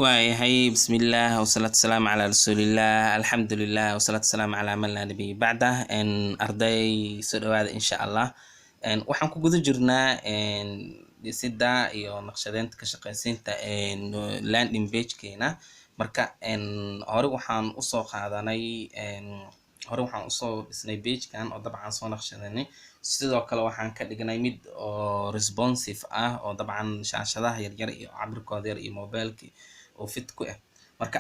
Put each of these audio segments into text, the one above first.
waayahay bismillaah wasalaatu wasalaamu calaa rasuulillaah alxamdulilah wasalaatu wasalaamu calaa man laa nabiy bacdah arday soo dhawaada insha allah waxaan ku guda jirnaa dhisida iyo naqshadeynta ka shaqeysiinta landing pagekeena marka hore waxaan usoo qaadanay hore waxaan usoo dhisnay pagekan oo dabcan soo naqshadeynay sidoo kale waxaan ka dhignay mid oo responsive ah oo dabcan shaashadaha yaryar iyo cabirkooda yar iyo mobileki oo fit ku ah marka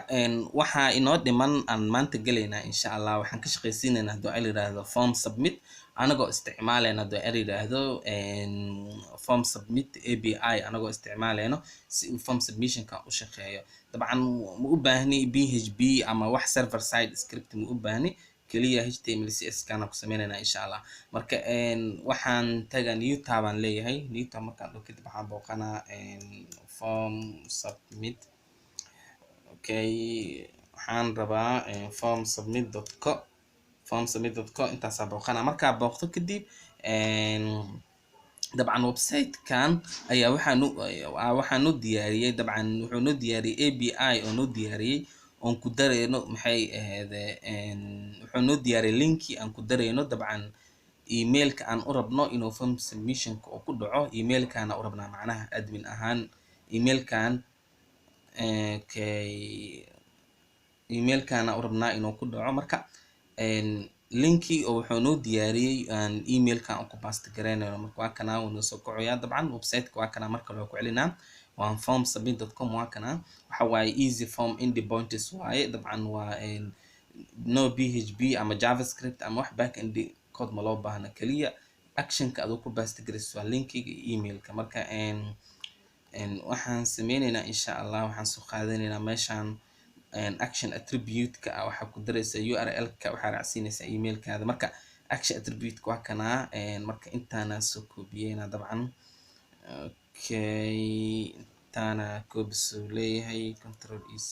waxaa inoo dhiman aan maanta gelaynaa insha allah waxaan ka shaqaysiinaynaa haddii ay yiraahdo form submit anagoo isticmaalayna haddii ay yiraahdo form submit API anagoo isticmaalayno si uu form submissionka u shaqeeyo dabcan ma u baahni PHP ama wax server side script ma u baahni kaliya HTML CSS kana ku sameynayna insha allah marka waxaan tagaa new tab aan leeyahay new tab markaan dhig kadib waxaan booqanaa form submit okay waxaan rabaa formsubmit.co intaasaa booqanaa markaa booqto kadib dabcan website-kan ayaa waxaan noo diyaariyey dabcan wuxuu noo diyaariyey API oo noo diyaariyey oon ku dareyno maxay ahayd wuxuu noo diyaariyey linki aan ku dareyno dabcan emailka aan u rabno inuu form submissionka oo ku dhaco emailkana u rabnaa macnaha admin ahaan emailkan emailkana u rabnaa inuu ku dhaco marka linki oo wuxuu noo diyaariyey aan emailkan ku paste gareynayno marka waa kana uu noo soo kacoyaa dabcan website-ka waa kana marka loo ku celinaa waa formsubmit.com waa kana waxa waaye easy form independent waaye dabcan waa no PHP ama JavaScript ama wax backend code ma loo baahna kaliya actionka aad ku paste gareyso waa linkiga iyo emailka marka waxaan sameynaynaa insha allah waxaan soo qaadanaynaa meeshaan action attribute-ka waxaa ku dareysa URL-ka waxaa raacsiinaysaa emailkaada marka action attribute-ka waa kana marka intaana soo koobiyeyna dabcan okay intaana copy soo leeyahay control EC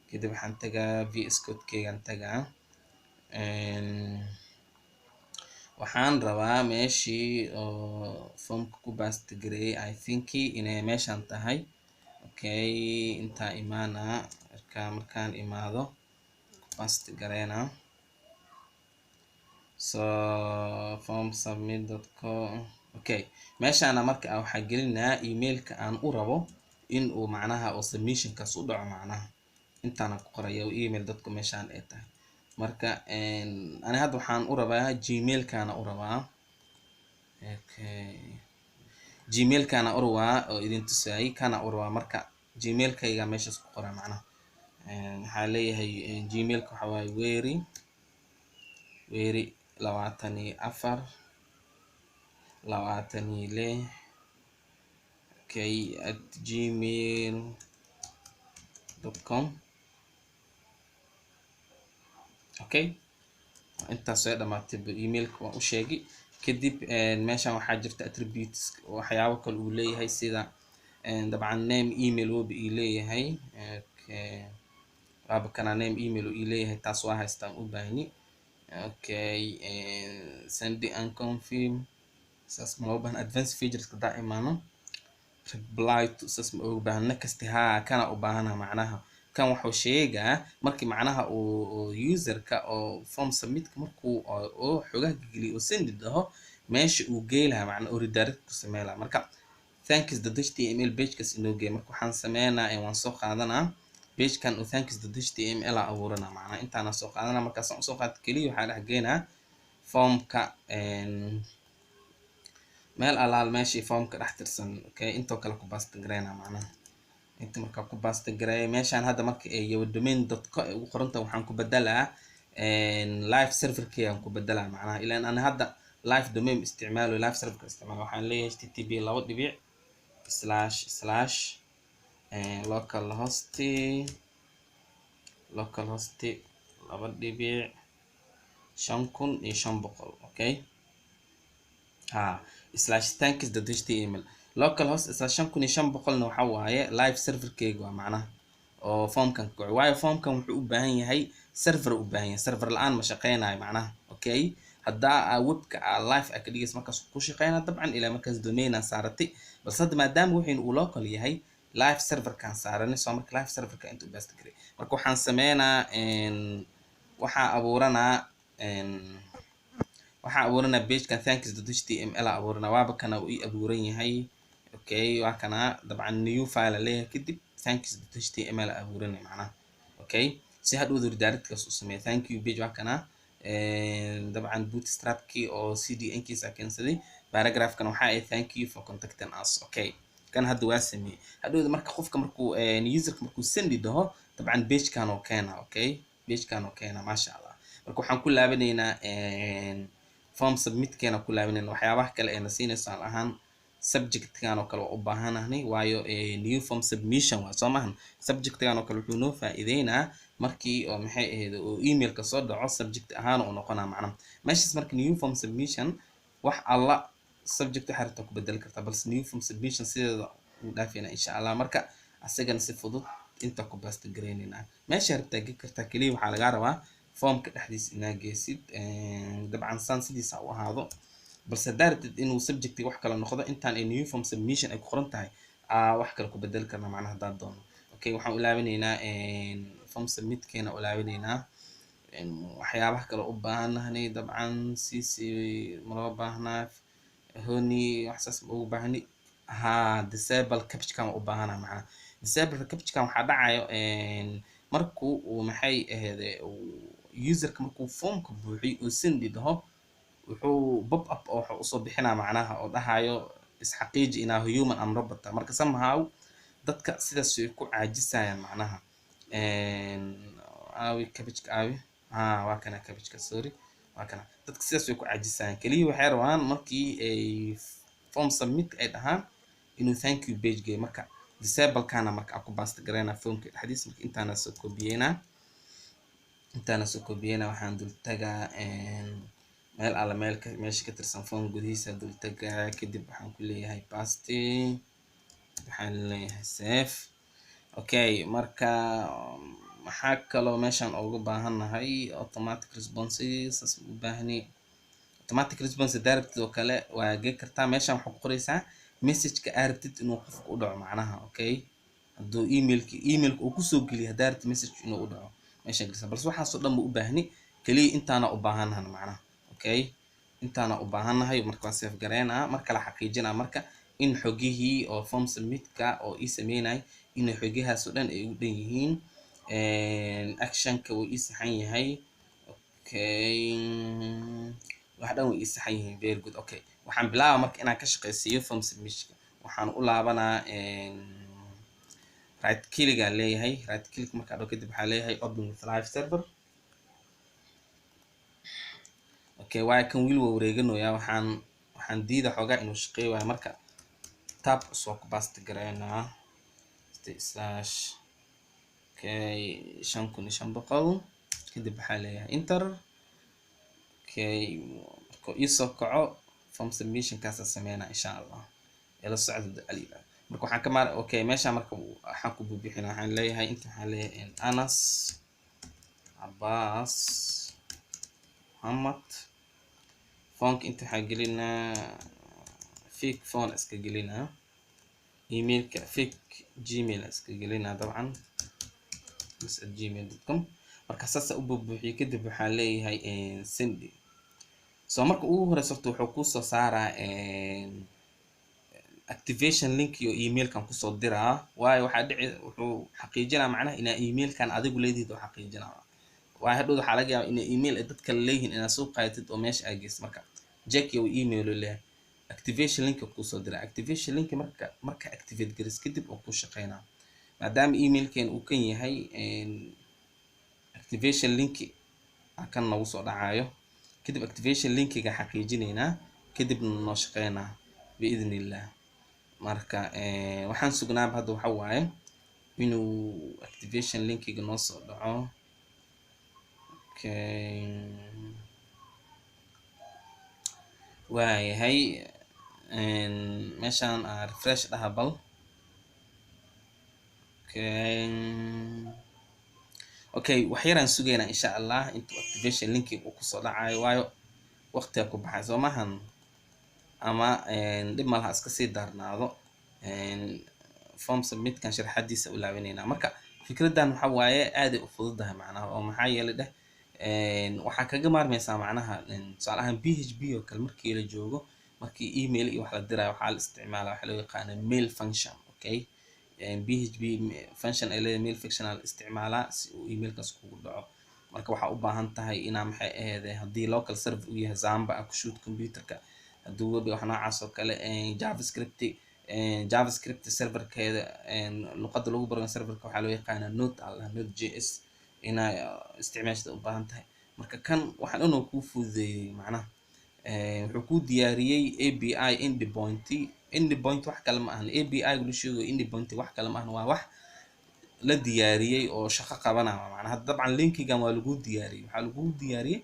kadib waxaan tagaa VS Code-keygaan tagaa waxaan rabaa meeshii oo formka ku paste gareeyay I think inay meeshaan tahay okay intaa imaana markaan imaado paste gareyna so formsubmit.co okay meeshaana marka waxaa gelinaa emailka aan u rabo in uu macnaha oo submissionkaas u dhaco macnaha intaana ku qoraya email dadku meeshaan ay tahay marka ani hadda waxaan u rabaa gmailkana u rabaa okay gmailkana u rabaa oo idin tusayay kana u rabaa marka gmailkayga meeshaas ku qoraa macnaha waxaa leeyahay gmailka waxa waaye weeri 24 26 okay @gmail.com okay intaas way dhamaatay emailka waan u sheegay kadib meeshaan waxaa jirta attributes waxyaabo kale uu leeyahay sida dabcan name email uu leeyahay okay kana name email uu leeyahay taas waa haystaan u baahni okay send and confirm saas ma loo baahna advanced features ka imaano reply to saas ma ugu baahna kasti kana u baahana macnaha kan wuxuu sheegaa markii macnaha uu userka oo form submitka markuu oo xogaha geliyo oo send dhaho meesha uu geelaha macna oo redirect ku sameeyla marka thanks the HTML pagekas inoo geey marka waxaan sameeynaa waan soo qaadanaa pagekan oo thanks the HTML abuurana macna intaana soo qaadana markaas aan soo qaad kaliya waxaa dhex geynaa formka meel alaal meeshii formka dhex tirsan okay intoo kale ku paste gareynaa macnaha inta markaa ku paste gareey meeshaan hadda marka domain.co ugu qoranta waxaan ku bedelaa live server-kii aan ku bedelaa macnaha ilaan aan hadda live domain isticmaalo live server isticmaalo waxaan leeyahay http localhost 2.5500 okay /thanks.html localhost 5500 na waxa waaye live server-keyga waa macnaha oo formkan ku waayo formkan wuxuu u baahan yahay server u baahan yahay server la'aan ma shaqeynayo macnaha okay hadda webka live ka dhigaysa markaas ku shaqeynaa dabcan ilaa markaas domain aan saaratay bal sad maadaama wixii uu local yahay live server kan saaran soo marka live server ka inta u baasto garay marka waxaan sameynaa waxaa abuuranaa page kan thanks.html abuuranaa waaba kana uu ii abuuran yahay okay waa kana dabcan new file leeyahay kadib thanks.html abuuranay macnaha okay si hadhowda redirectkaas u sameeyo thank you page waa kana dabcan bootstrap key oo cdn kiisa keensaday paragraph kan waxa ay thank you for contacting us okay kan hadda waa sameeyay hadhowda marka qofka markuu userka markuu send dhaho dabcan page kan oo keena okay page kan oo keena masha Allah marka waxaan ku laabanaynaa form submit keena ku laabanaynaa waxyaabaha kale ee na siinayso ahaan subject kan oo kale u baahanahay waayo new form submission waa soo maahan subject kan oo kale wuxuu noo faa'iideynaa markii oo maxay ahayd oo email ka soo dhaco subject ahaan oo noqonaa macnaha meeshaas marka new form submission wax alla subject xarta ku bedel kartaa balse new form submission sideeda u dhaafina insha Allah marka asagana si fudud inta ku baasto gareynina meesha rabtaa geli kartaa kaliya waxaa laga rabaa formka dhexdiisa inaa geysid dabcan san sidiisa u ahaado balse daartid inuu subject wax kale noqdo intaan ay new form submission ay ku qoran tahay wax kale ku bedel karna macnaha hadaan doono okay waxaan u laabanaynaa form submit keena u laabanaynaa waxyaabaha kale u baahanahay dabcan cc ma loo baahnaa honi waxsaas ugu baahani disable captcha kan u baahana macnaha disable captcha kan waxa dhacayo markuu uu maxay ahayd userka markuu formka buuxiyo oo send dhaho wuxuu pop up oo wuxuu usoo bixinaa macnaha oo dhahayo isxaqiiji inaa human am robot marka somehow dadka sidaas ay ku caajisayaan macnaha aawi cabbage aawi waa kana cabbage sorry waa kana dadka sidaas way ku caajisayaan kaliya waxay rabaan markii ay form submit ay dhahaan inuu thank you page gay marka disable kana marka ku baasto gareena formka dhexdiisa marka intaana soo koobiyeyna waxaan dul tagaa meel alla meesha ka tirsan form gudihiisa dul tagaa kadib waxaan ku leeyahay paste waxaan leeyahay save okay marka maxaa kaloo meeshan ugu baahanahay automatic responses u baahni automatic response direct oo kale waa geli kartaa meeshan waxaa ku qoraysaa message-ka aartid inuu qofku u dhaco macnaha okay hadduu emailka uu kusoo geliyo direct message inuu u dhaco meeshan galisa balse waxaasoo dhan u baahni kaliya intaana u baahanahay macnaha okay intaana u baahanahay marka waa save gareynaa marka la xaqiijinaa marka in xogihii oo form submit-ka oo ii sameynay in xogihaas oo dhan ay u dhan yihiin actionka uu ii saxan yahay okay wax dhan uu ii saxan yahay very good okay waxaan bilaabaa marka inaan ka shaqeysiiyo form submission waxaan u laabanaa right click aan leeyahay right click marka adoo kadib waxaa leeyahay open with live server okay waa kan wiil waa wareeganayaa waxaan diida xogaa inuu shaqeeyo waayo marka tab soo ku baasto gareynaa slash okay 5500 kadib waxaa leeyahay enter okay marka isoo kaco form submission kaas sameeyna insha Allah ila socdo aliila marka waxaan ka maar okay meesha marka waxaan ku bixinaa waxaan leeyahay inta waxaan leeyahay Anas Abbas Muhammad phone inta waxaan gelinaa fake phone iska gelinaa emailka fake gmail iska gelinaa dabcan gmail.com marka saas u buuxiyo kadib waxaan leeyahay send soo marka ugu horeyso wuxuu ku soo saaraa activation link iyo emailkan ku soo diraa waayo waxa dhici wuxuu xaqiijinaa macnaha ina emailkan adigu leedahay xaqiijinaa waa hadhow waxa laga yaabaa in email ay dadka leeyihiin ina soo qaatid oo meesha ay geys marka check your email leh activation link ku soo diraa activation link marka activate garis kadib oo ku shaqeynaa maadaama emailkan uu kan yahay activation link akan nagu soo dhacayo kadib activation linkiga xaqiijinayna kadib noo shaqeynaa biidnillah marka waxaan sugnaa hadda waxa waaye inuu activation linkiga noo soo dhaco okay waayahay meeshaan refresh dhahabal okay waxyaraan sugeynaa insha Allah intuu activation linki uu ku soo dhacayo waayo waqtiga ku baxay soo maahan ama dib malaha iska sii daarnaado form submit kan sharaxadiisa u laabanayna marka fikradan waxa waaye aad ay u fududahay macnaha oo maxaa yeelay dheh waxaa kaga maarmaysaa macnaha tusaale ahaan php oo kale markii la joogo markii email iyo wax la dirayo waxaa la isticmaalaa waxa loo yaqaano mail function okay php function ay leedahay mail function la isticmaalaa si uu emailkaas kugu dhaco marka waxaa u baahan tahay inaa maxay ahayd haddii local server uu yahay zamba aan ku shoot computerka hadduu web wax noocaas oo kale javascript serverkeeda luqadda lagu baranayo serverka waxaa loo yaqaanaa node.js inaa isticmaashada u baahan tahay marka kan waxaan dhan oo kuu fududeeyey macnaha wuxuu kuu diyaariyey API endpoint wax kale ma ahan API gu sheegayo endpoint wax kale ma ahan waa wax la diyaariyey oo shaqo qabanaya macnaha dabcan linkigan waa lagu diyaariyey waxaa lagu diyaariyey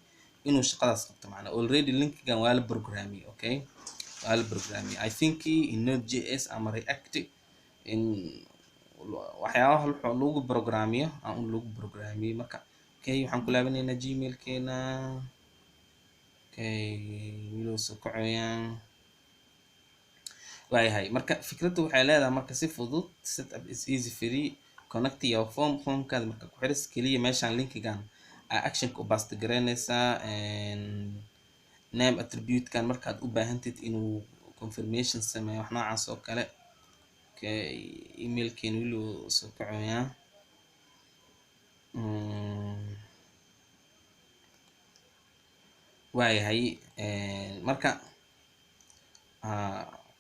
inuu shaqadaas qabto macnaha already linkigan waa la programmiyey okay waa la programmiyey I think in Node.js ama React in waxyaabaha lagu programmiyo aan lagu programmiyey marka okay waxaan ku laabanaynaa gmailkeena okay wiilo soo kacayaan waayahay marka fikraddu waxay leedahay marka si fudud setup is easy free connect your formkaada marka ku xiris keliya meeshaan linkigan actionka u basta garanaysaa name attribute-kan markaad u baahantid inuu confirmation sameeyo wax noocaas oo kale okay emailkeen wiilo soo kacayaa waayahay marka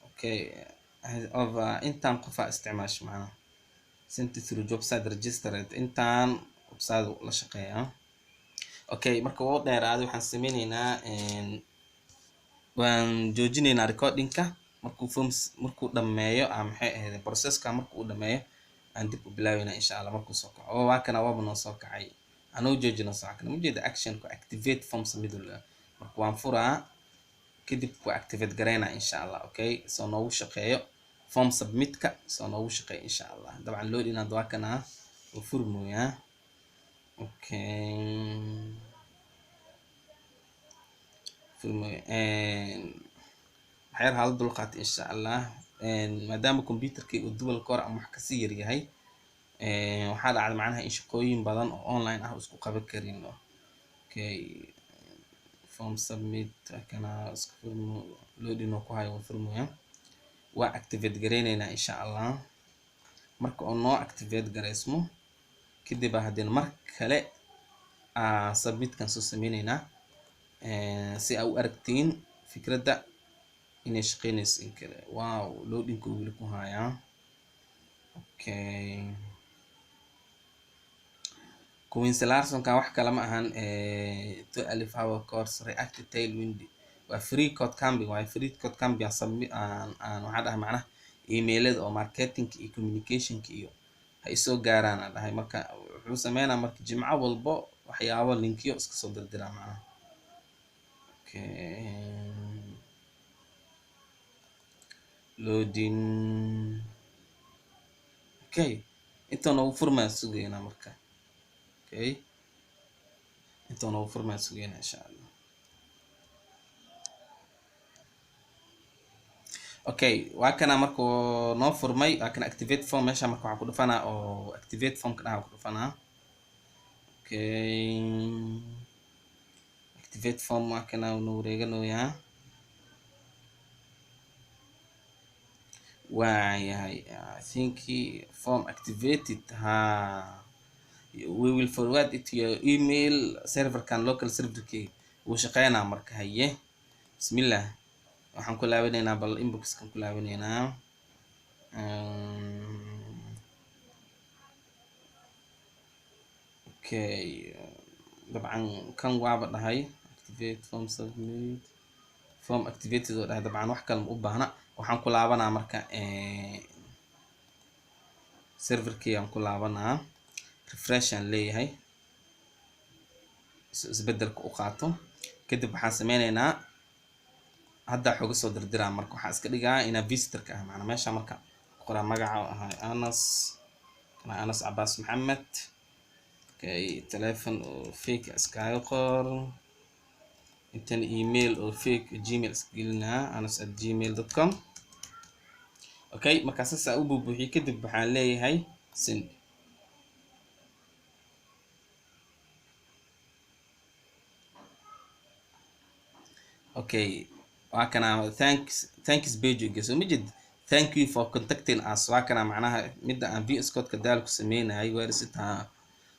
okay over intaan qofa isticmaasho macnaha sent through job site registered intaan website la shaqeeyaa okay marka wuu dheeraaday waxaan sameynaynaa waan joojinaynaa recordingka markuu dhameeyo maxay ahayd processka markuu dhameeyo aan dib u bilaabaynaa insha Allah markuu soo kaco oo waa kana waaba noo soo kacay anoo joojino soo kacay mujeeda action ku activate form submittal marka waan furaa kadib ku activate gareynaa insha Allah okay soo noogu shaqeeyo form submit-ka soo noogu shaqeeyo insha Allah dabcan load inaad waa kana oo furmooyaa okay waxyar hal dulqaat insha Allah maadaama computerkii uu dual core ama wax kasii yar yahay waxaa dhacda macnaha in shaqooyin badan oo online ah isku qaban karin okay form submit kana isku furmo loading oo ku hayo furmooya waa activate gareynaynaa insha Allah marka oo noo activate gareysmo kadib haddana mar kale submit kan soo sameynaynaa si aad u aragtiin fikradda inay shaqeynayso in kale wow loading ku wili ku hayaa okay Quincy Larson ka wax kale ma ahan to alif our course React Tailwind waa free code camping waa free code camping submit aan waxa dhahay macnaha emailada oo marketing iyo communication iyo ay soo gaaraan dhahay marka wuxuu sameeynaa marka jimco walbo waxyaabo linkiyo iska soo dirdiraa macnaha okay loading okay inta noo furmaa sugeynaa marka okay inta noo furmaa sugeynaa insha Allah okay waa kana marka noo furmay waa kana activate form meesha marka waxa ku dhufanaa oo activate form ka dhaha ku dhufanaa okay activate form waa kana noo wareeganayaa waayahay I think form activated we will forward it to your email server kan local server key wuu shaqeynaa marka haye bismillah waxaan ku laabanaynaa bal inbox kan ku laabanaynaa okay dabcan kan waaba dhahay activate form submit form activated oo dhahay dabcan wax kale ma u baahna waxaan ku laabanaa marka serverkii aan ku laabanaa refresh aan leeyahay isbedelka u qaato kadib waxaan sameynaynaa hadda xoga soo dirdiraa marka waxaa iska dhigaa inaa visitorka ah macna meesha marka qoraa magaca ahay Anas Abbas Maxamed okay telephone oo fake iskaga qor intan email oo fake gmail iska gelinaa anas@gmail.com okay marka sasa u buuxiyo kadib waxaan leeyahay send. okay waa kana thanks page ugeso majid thank you for contacting us waa kana macnaha midda aan VS Code ka daal ku sameynay weersita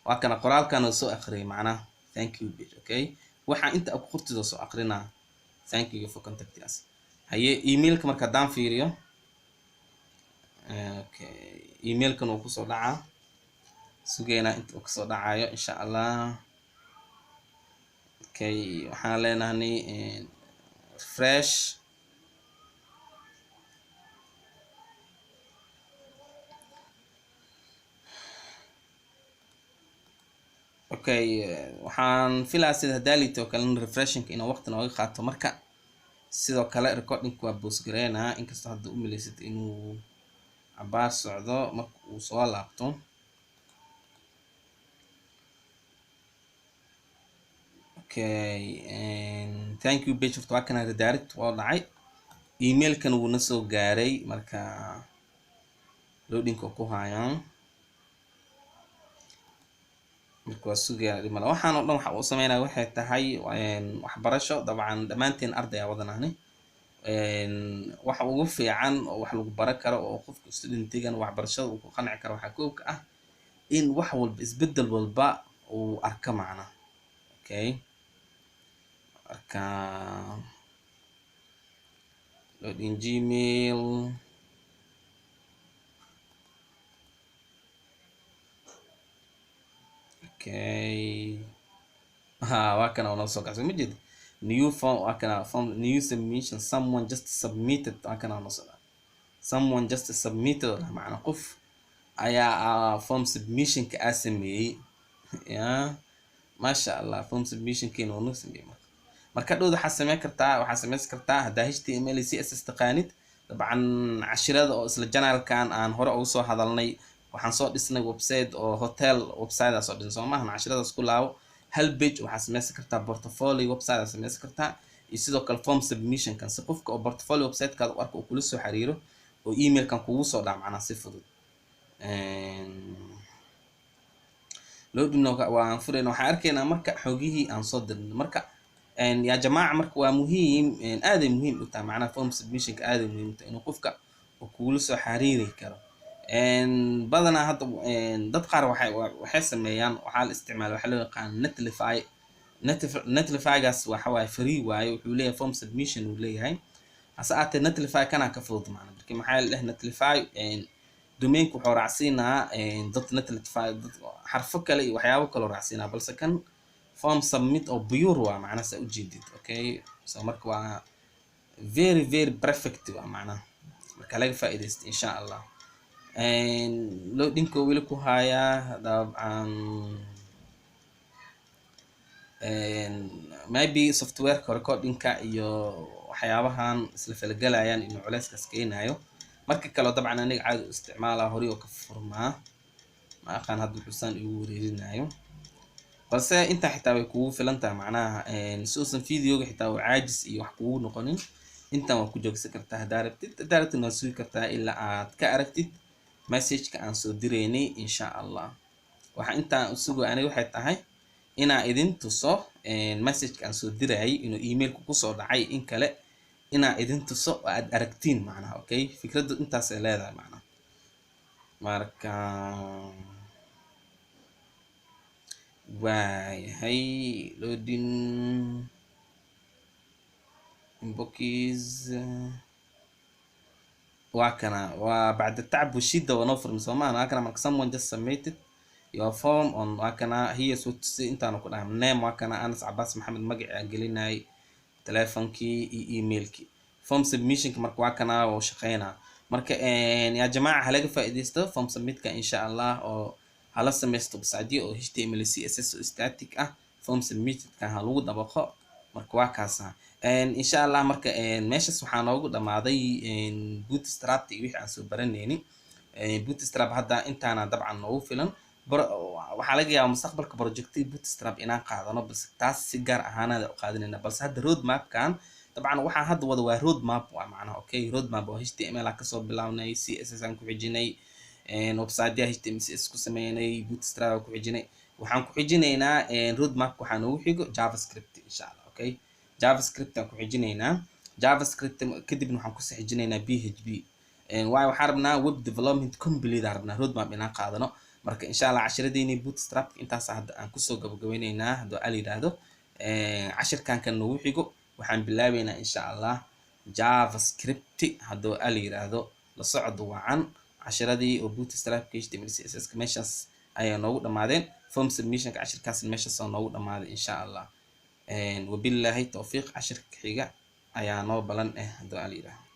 waa kana qoraalkan oo soo akhriyay macnaha thank you page okay waxa inta ku qortido soo akhrina thank you for contacting us haye emailka marka daan fiiriyo okay emailkan uu ku soo dhacaa sugeena inta uu ku soo dhacayo insha Allah okay waxaan leenahay fresh okay waxaan filaa sida hadaalito kale refreshing inuu waqti nooga qaato marka sidoo kale recording waa boost gareynaa inkastoo hadda u milaysad inuu cabaar socdo marka uu soo laabto okay thank you page waa kana redirect waa dhacay emailkan wuu na soo gaaray marka loading ku hayaan marka waa sugaya dhimala waxaan oo dhan waxa uu sameynaa waxay tahay waxbarasho dabcan dhammaanteen arday ah wadanaani waxa ugu fiican oo wax lagu baran karo oo qofka studentigan waxbarashada uu ku qanci karo waxa koobka ah in wax walba isbedel walba uu arka macna okay arka loading gmail okay waa kana oo soo kaasay majid new form waa kana form new submission someone just submitted waa kana oo soo someone just submitted macna qof ayaa form submission ka sameeyay ya masha Allah form submission keen oo sameeyay marka dhowda waxa sameyn kartaa hadaa HTML CSS taqaanid dabcan cashirada oo isla channelkan aan hore ugu soo hadalnay waxaan soo dhisnay website oo hotel website soo dhisnay Soomaaliya cashiradaas ku laabo hal page waxa sameyn kartaa portfolio website sameyn kartaa iyo sidoo kale form submission kan si qofka oo portfolio website ka arko oo kula soo xiriiro oo email kan kugu soo dhac macna si fudud loading waan furayna waxaan arkaynaa marka xogihii aan soo dirnay marka يا جماعة مرك ومهم آدم مهم وتا معنا فورم سبمشن كآدم مهم إنه قفك وكل سو حريري كرو بدنا هذا ضد قار وحس ميان وحال استعمال وحلو قان نتلفاي جاس وحواي فري واي وحوليه فورم سبمشن وليه هاي أسأت نتلفاي كان كفوض معنا بركي محل له نتلفاي دومينك وحور عسينا ضد نتلفاي حرفك لي وحياوك لو رعسينا بس كان form submit او بيور waa macna sa u jeedid okay so marka waa very perfect waa macna marka laga faa'iideysto insha Allah loading ko wili ku haya dabcan maybe software recording ka iyo waxyaabahan isla falgalayaan inuu culayskaas keenayo marka kale dabcan aniga caadi u isticmaalaa hore oo ka furmaa ma aqaan hadda xusaan igu wareerinayo بس انت حتى بيكون في لنتا معناها سوسن فيديو حتى عاجز iyo wax kugu noqonin inta waa ku joogsan kartaa daarabtid inaa sugi kartaa ilaa aad ka aragtid message-ka aan soo direynay insha Allah waxa inta usugo aniga waxay tahay inaa idin tuso message-ka aan soo diray inuu email-ku ku soo dhacay in kale inaa idin tuso oo aad aragtiin macnaha okay fikraddu intaas ay leedahay macnaha marka هاي لودين inboxes وكنا وبعد التعب والشدة ونوفر من سومان وكنا مرك someone just submitted your form on وكنا هي صوت انت انا كنا نام وكنا انس عباس محمد مقع قلنا تليفونكي ايميلكي form submission مرك وكنا وشقينا مرك يا جماعة هلاقي فائدة form submit ان شاء الله او hala samaysto basacdiyo oo HTML CSS oo static ah form submitted kan ha lagu dabaqo marka waa kaasa insha Allah marka meeshas waxaa noogu dhamaaday bootstrap iyo wixii aan soo baranayni bootstrap hadda intaana dabcan noogu filan waxaa laga yaabaa mustaqbalka project bootstrap inaan qaadano bas taas si gaar ahaanada u qaadanayna balse hadda road map kan طبعا waxaan hadda wada waa road map waa macnaha okay road map oo html aan kasoo bilawnay css aan ku xijinay website html css ku sameynay bootstrap aan ku xijinay waxaan ku xijinaynaa road map waxaan ugu xigo javascript insha Allah okay javascript aan ku xijinaynaa javascript kadibna waxaan ku xijinaynaa php waayo waxaan rabnaa web development complete aan rabnaa road map inaan qaadano marka insha Allah casharadeenii bootstrap intaas hadda aan kusoo gabagabeynaynaa haddii aan yiraahdo cashirkan kan ugu xigo waxaan bilaabeynaa insha Allah javascript haddii aan yiraahdo la socdo wacan casharadii oo bootstrap html css meeshaas ayaa noogu dhamaadeen form submission ka cashirkaas meeshaas oo noogu dhamaaday insha Allah wabillahi tawfiiq cashirka xiga ayaa noo balan haddii aan yiraahdo